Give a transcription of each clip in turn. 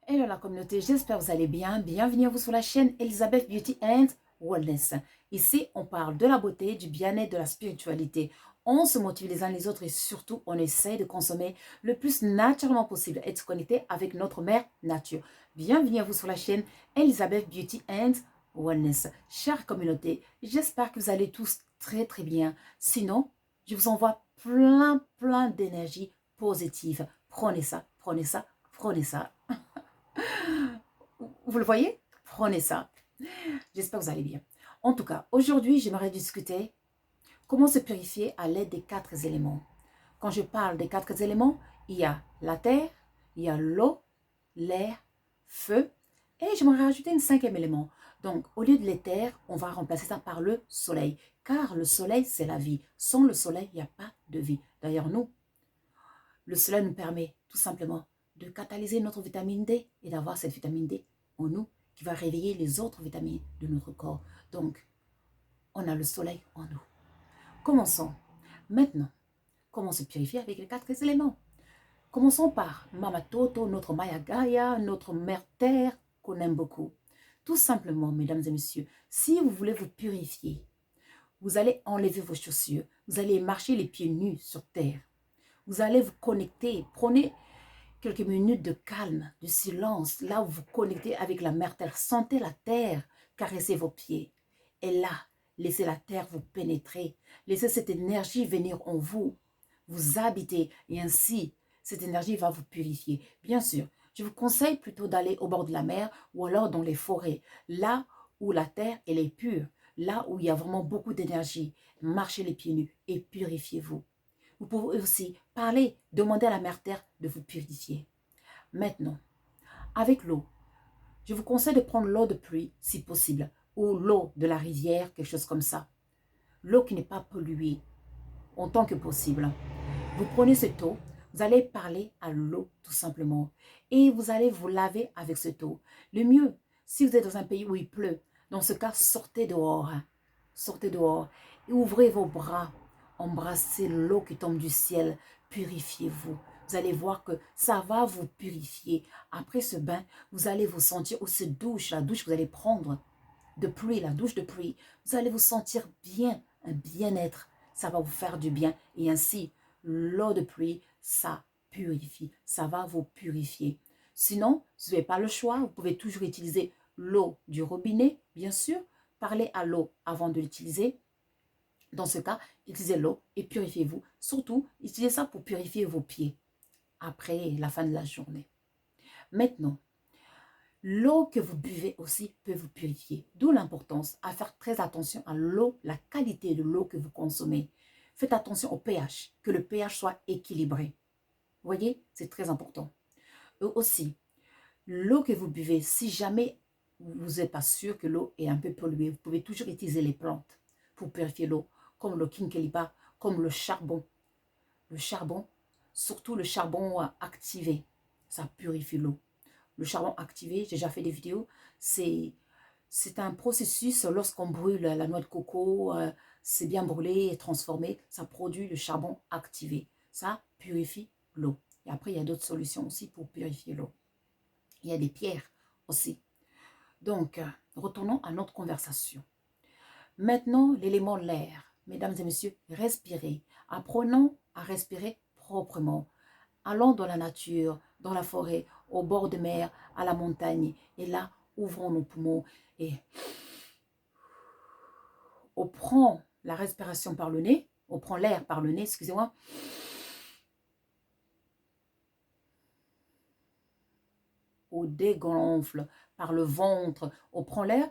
Hello la communauté, j'espère que vous allez bien. Bienvenue à vous sur la chaîne Elizabeth Beauty and Wellness. Ici, on parle de la beauté, du bien-être, de la spiritualité. On se motive les uns les autres et surtout, on essaie de consommer le plus naturellement possible et de se connecter avec notre mère nature. Bienvenue à vous sur la chaîne Elizabeth Beauty and Wellness. Chère communauté, j'espère que vous allez tous très bien. Sinon, je vous envoie plein d'énergie positive. Prenez ça, prenez ça, prenez ça. Vous le voyez? Prenez ça. J'espère que vous allez bien. En tout cas, aujourd'hui, j'aimerais discuter comment se purifier à l'aide des 4 éléments. Quand je parle des 4 éléments, il y a la terre, il y a l'eau, l'air, feu, et j'aimerais rajouter un 5e élément. Donc, au lieu de l'éther, on va remplacer ça par le soleil, car le soleil, c'est la vie. Sans le soleil, il n'y a pas de vie. D'ailleurs, nous, le soleil nous permet tout simplement de catalyser notre vitamine D et d'avoir cette vitamine D en nous qui va réveiller les autres vitamines de notre corps. Donc, on a le soleil en nous. Commençons. Maintenant, comment se purifier avec les 4 éléments? Commençons par Mama Toto, notre Maya Gaia, notre mère terre qu'on aime beaucoup. Tout simplement, mesdames et messieurs, si vous voulez vous purifier, vous allez enlever vos chaussures, vous allez marcher les pieds nus sur terre. Vous allez vous connecter, prenez quelques minutes de calme, de silence, là où vous vous connectez avec la mère terre. Sentez la terre caresser vos pieds. Et là, laissez la terre vous pénétrer. Laissez cette énergie venir en vous, vous habiter. Et ainsi, cette énergie va vous purifier. Bien sûr, je vous conseille plutôt d'aller au bord de la mer ou alors dans les forêts. Là où la terre, elle est pure. Là où il y a vraiment beaucoup d'énergie. Marchez les pieds nus et purifiez-vous. Vous pouvez aussi parler, demander à la mère terre de vous purifier. Maintenant, avec l'eau, je vous conseille de prendre l'eau de pluie si possible, ou l'eau de la rivière, quelque chose comme ça. L'eau qui n'est pas polluée, en tant que possible. Vous prenez cette eau, vous allez parler à l'eau tout simplement. Et vous allez vous laver avec cette eau. Le mieux, si vous êtes dans un pays où il pleut, dans ce cas, sortez dehors. Sortez dehors et ouvrez vos bras. Embrassez l'eau qui tombe du ciel. Purifiez-vous. Vous allez voir que ça va vous purifier. Après ce bain, vous allez vous sentir, ou cette douche, la douche que vous allez prendre de pluie, la douche de pluie, vous allez vous sentir bien, un bien-être. Ça va vous faire du bien. Et ainsi, l'eau de pluie, ça purifie. Ça va vous purifier. Sinon, vous n'avez pas le choix. Vous pouvez toujours utiliser l'eau du robinet, bien sûr. Parlez à l'eau avant de l'utiliser. Dans ce cas, utilisez l'eau et purifiez-vous. Surtout, utilisez ça pour purifier vos pieds après la fin de la journée. Maintenant, l'eau que vous buvez aussi peut vous purifier. D'où l'importance à faire très attention à l'eau, la qualité de l'eau que vous consommez. Faites attention au pH, que le pH soit équilibré. Vous voyez, c'est très important. Et aussi, l'eau que vous buvez, si jamais vous n'êtes pas sûr que l'eau est un peu polluée, vous pouvez toujours utiliser les plantes pour purifier l'eau, comme le kinkeliba, comme le charbon. Le charbon, surtout le charbon activé, ça purifie l'eau. Le charbon activé, j'ai déjà fait des vidéos, c'est un processus lorsqu'on brûle la noix de coco, c'est bien brûlé et transformé, ça produit le charbon activé. Ça purifie l'eau. Et après, il y a d'autres solutions aussi pour purifier l'eau. Il y a des pierres aussi. Donc, retournons à notre conversation. Maintenant, l'élément l'air. Mesdames et messieurs, respirez. Apprenons à respirer proprement. Allons dans la nature, dans la forêt, au bord de mer, à la montagne. Et là, ouvrons nos poumons et on prend la respiration par le nez, on prend l'air par le nez, excusez-moi. On dégonfle par le ventre, on prend l'air,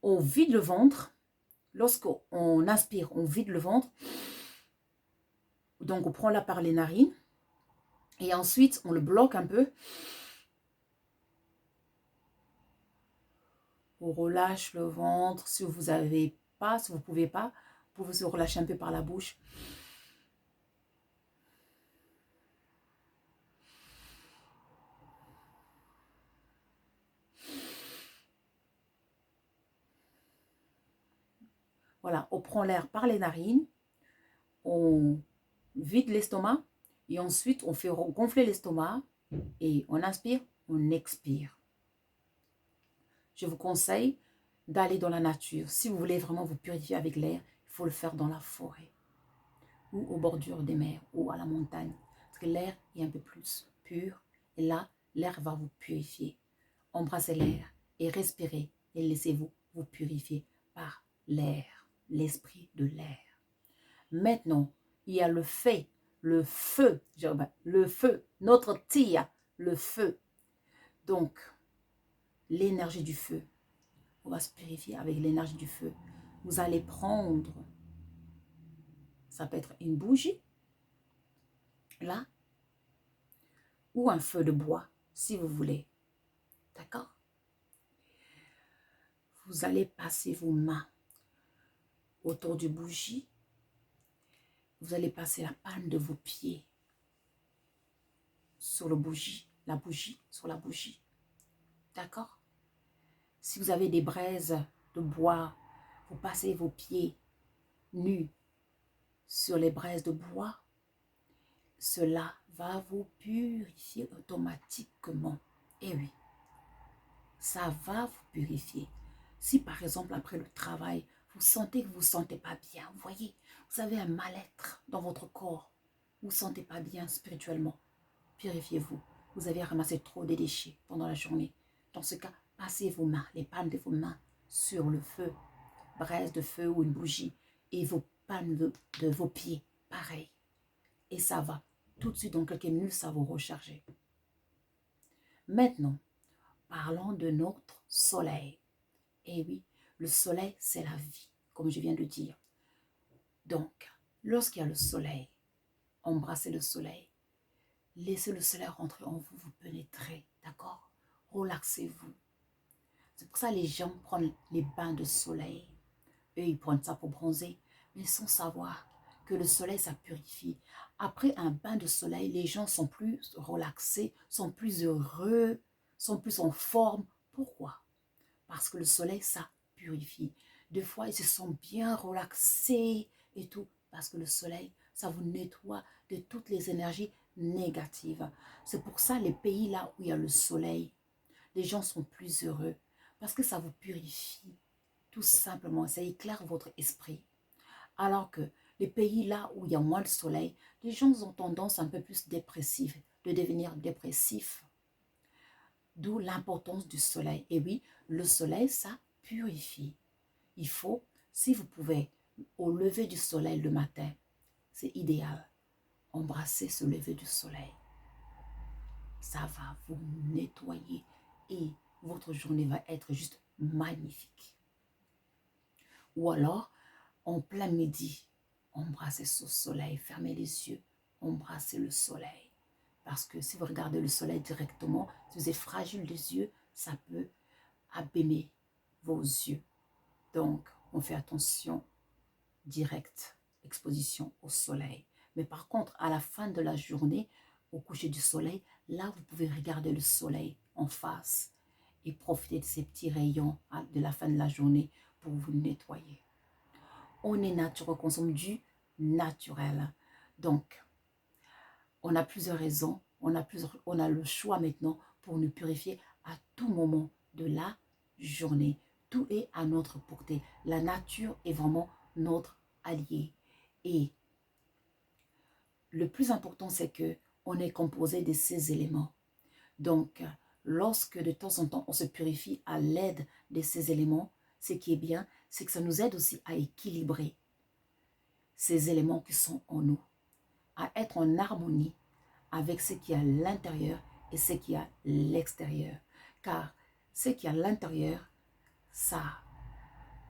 on vide le ventre. Lorsqu'on inspire, on vide le ventre. Donc, on prend l'air par les narines. Et ensuite, on le bloque un peu. On relâche le ventre. Si vous n'avez pas, si vous ne pouvez pas, vous pouvez se relâcher un peu par la bouche. Voilà, on prend l'air par les narines. On vide l'estomac. Et ensuite, on fait gonfler l'estomac. Et on inspire, on expire. Je vous conseille d'aller dans la nature. Si vous voulez vraiment vous purifier avec l'air, il faut le faire dans la forêt ou aux bordures des mers ou à la montagne. Parce que l'air est un peu plus pur et là, l'air va vous purifier. Embrassez l'air et respirez et laissez-vous vous purifier par l'air, l'esprit de l'air. Maintenant, il y a le feu, notre tia, le feu. Donc, l'énergie du feu. On va se purifier avec l'énergie du feu. Vous allez prendre, ça peut être une bougie, là, ou un feu de bois, si vous voulez. D'accord? Vous allez passer vos mains autour du bougie. Vous allez passer la palme de vos pieds sur la bougie, sur la bougie. D'accord? Si vous avez des braises de bois, vous passez vos pieds nus sur les braises de bois. Cela va vous purifier automatiquement. Et oui, ça va vous purifier. Si par exemple, après le travail, vous sentez que vous ne vous sentez pas bien, vous voyez, vous avez un mal-être dans votre corps, vous ne vous sentez pas bien spirituellement, purifiez-vous. Vous avez ramassé trop de déchets pendant la journée. Dans ce cas, passez vos mains, les palmes de vos mains sur le feu, braise de feu ou une bougie, et vos palmes de vos pieds, pareil. Et ça va. Tout de suite, dans quelques minutes, ça va vous recharger. Maintenant, parlons de notre soleil. Et oui, le soleil, c'est la vie, comme je viens de dire. Donc, lorsqu'il y a le soleil, embrassez le soleil. Laissez le soleil rentrer en vous, vous pénétrer, d'accord? Relaxez-vous. C'est pour ça que les gens prennent les bains de soleil. Eux, ils prennent ça pour bronzer, mais sans savoir que le soleil, ça purifie. Après un bain de soleil, les gens sont plus relaxés, sont plus heureux, sont plus en forme. Pourquoi? Parce que le soleil, ça purifie. Des fois, ils se sentent bien relaxés et tout, parce que le soleil, ça vous nettoie de toutes les énergies négatives. C'est pour ça, les pays là où il y a le soleil, les gens sont plus heureux, parce que ça vous purifie. Tout simplement, ça éclaire votre esprit. Alors que les pays là où il y a moins de soleil, les gens ont tendance un peu plus dépressifs, de devenir dépressifs. D'où l'importance du soleil. Et oui, le soleil, ça purifie. Il faut, si vous pouvez, au lever du soleil le matin, c'est idéal. Embrasser ce lever du soleil. Ça va vous nettoyer et votre journée va être juste magnifique. Ou alors, en plein midi, embrassez ce soleil, fermez les yeux, embrassez le soleil. Parce que si vous regardez le soleil directement, si vous êtes fragile des yeux, ça peut abîmer vos yeux. Donc, on fait attention, directe exposition au soleil. Mais par contre, à la fin de la journée, au coucher du soleil, là, vous pouvez regarder le soleil en face et profiter de ces petits rayons de la fin de la journée pour vous nettoyer. On est naturel, on consomme du naturel. Donc, on a plusieurs raisons, on a le choix maintenant pour nous purifier à tout moment de la journée. Tout est à notre portée. La nature est vraiment notre allié. Et le plus important, c'est que on est composé de ces éléments. Donc, lorsque de temps en temps, on se purifie à l'aide de ces éléments, ce qui est bien, c'est que ça nous aide aussi à équilibrer ces éléments qui sont en nous, à être en harmonie avec ce qui est à l'intérieur et ce qui est à l'extérieur. Car ce qui est à l'intérieur, ça,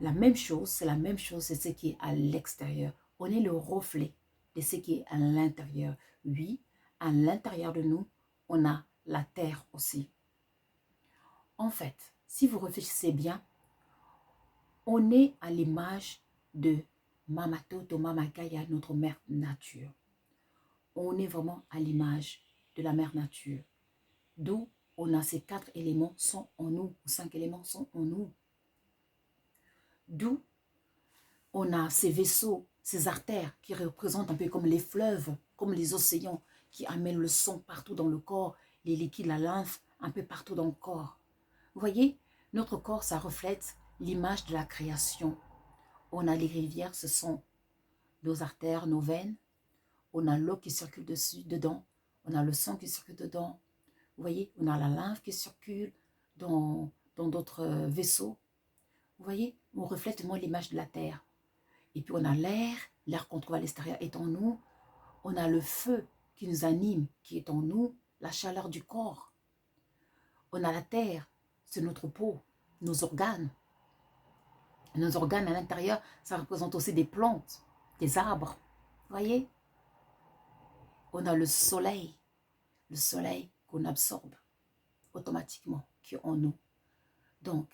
la même chose, c'est la même chose, c'est ce qui est à l'extérieur. On est le reflet de ce qui est à l'intérieur. Oui, à l'intérieur de nous, on a la terre aussi. En fait, si vous réfléchissez bien, on est à l'image de Mama Toto, Mama Gaia, notre mère nature. On est vraiment à l'image de la mère nature. D'où on a ces 4 éléments sont en nous, 5 éléments sont en nous. D'où on a ces vaisseaux, ces artères qui représentent un peu comme les fleuves, comme les océans qui amènent le sang partout dans le corps, les liquides, la lymphe un peu partout dans le corps. Vous voyez, notre corps, ça reflète l'image de la création. On a les rivières, ce sont nos artères, nos veines. On a l'eau qui circule dessus, dedans. On a le sang qui circule dedans. Vous voyez, on a la lymphe qui circule dans d'autres vaisseaux. Vous voyez, on reflète moins l'image de la terre. Et puis on a l'air qu'on trouve à l'extérieur est en nous. On a le feu qui nous anime, qui est en nous, la chaleur du corps. On a la terre, c'est notre peau, nos organes. Nos organes à l'intérieur, ça représente aussi des plantes, des arbres. Vous voyez? On a le soleil qu'on absorbe automatiquement, qui est en nous. Donc,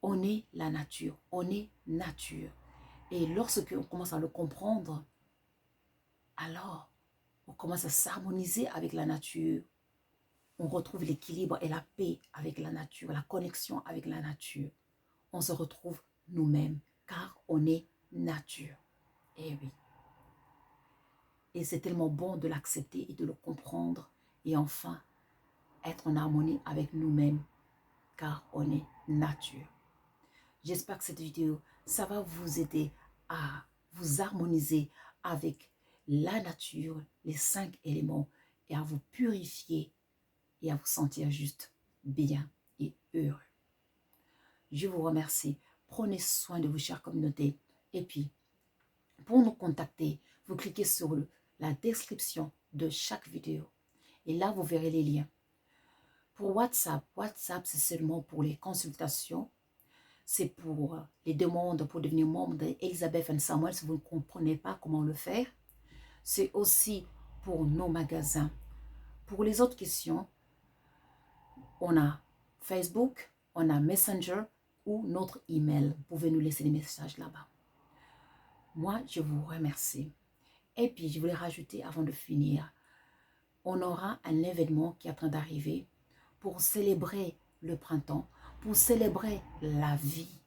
on est la nature, on est nature. Et lorsque on commence à le comprendre, alors on commence à s'harmoniser avec la nature. On retrouve l'équilibre et la paix avec la nature, la connexion avec la nature. On se retrouve nous-mêmes, car on est nature. Eh oui. Et c'est tellement bon de l'accepter et de le comprendre. Et enfin, être en harmonie avec nous-mêmes, car on est nature. J'espère que cette vidéo, ça va vous aider à vous harmoniser avec la nature, les 5 éléments, et à vous purifier et à vous sentir juste bien et heureux. Je vous remercie. Prenez soin de vous, chère communauté. Et puis, pour nous contacter, vous cliquez sur la description de chaque vidéo. Et là, vous verrez les liens. Pour WhatsApp, c'est seulement pour les consultations. C'est pour les demandes pour devenir membre d'Elizabeth and Samuel si vous ne comprenez pas comment le faire. C'est aussi pour nos magasins. Pour les autres questions, on a Facebook, on a Messenger ou notre email. Vous pouvez nous laisser des messages là-bas. Moi, je vous remercie. Et puis, je voulais rajouter avant de finir, on aura un événement qui est en train d'arriver pour célébrer le printemps, pour célébrer la vie,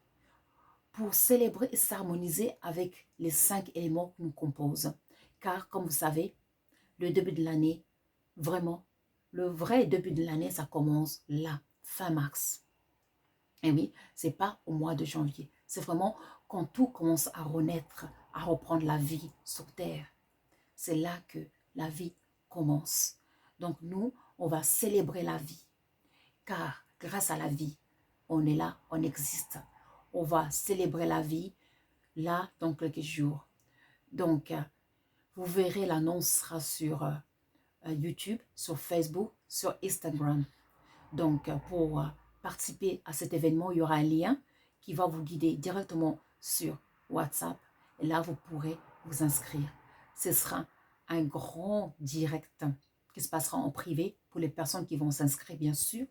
pour célébrer et s'harmoniser avec les 5 éléments qui nous composent. Car, comme vous savez, le début de l'année, vraiment, le vrai début de l'année, ça commence là, fin mars. Et oui, ce n'est pas au mois de janvier. C'est vraiment quand tout commence à renaître, à reprendre la vie sur Terre. C'est là que la vie commence. Donc nous, on va célébrer la vie. Car grâce à la vie, on est là, on existe. On va célébrer la vie là dans quelques jours. Donc, vous verrez, l'annonce sera sur YouTube, sur Facebook, sur Instagram. Donc, pour participer à cet événement, il y aura un lien qui va vous guider directement sur WhatsApp. Et là, vous pourrez vous inscrire. Ce sera un grand direct qui se passera en privé pour les personnes qui vont s'inscrire, bien sûr.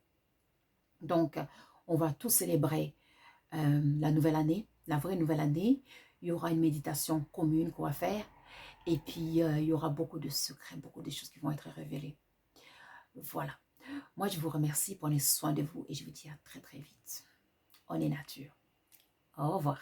Donc, on va tous célébrer la nouvelle année, la vraie nouvelle année. Il y aura une méditation commune qu'on va faire. Et puis, il y aura beaucoup de secrets, beaucoup de choses qui vont être révélées. Voilà. Moi, je vous remercie, prenez soin de vous et je vous dis à très très vite. On est nature. Au revoir.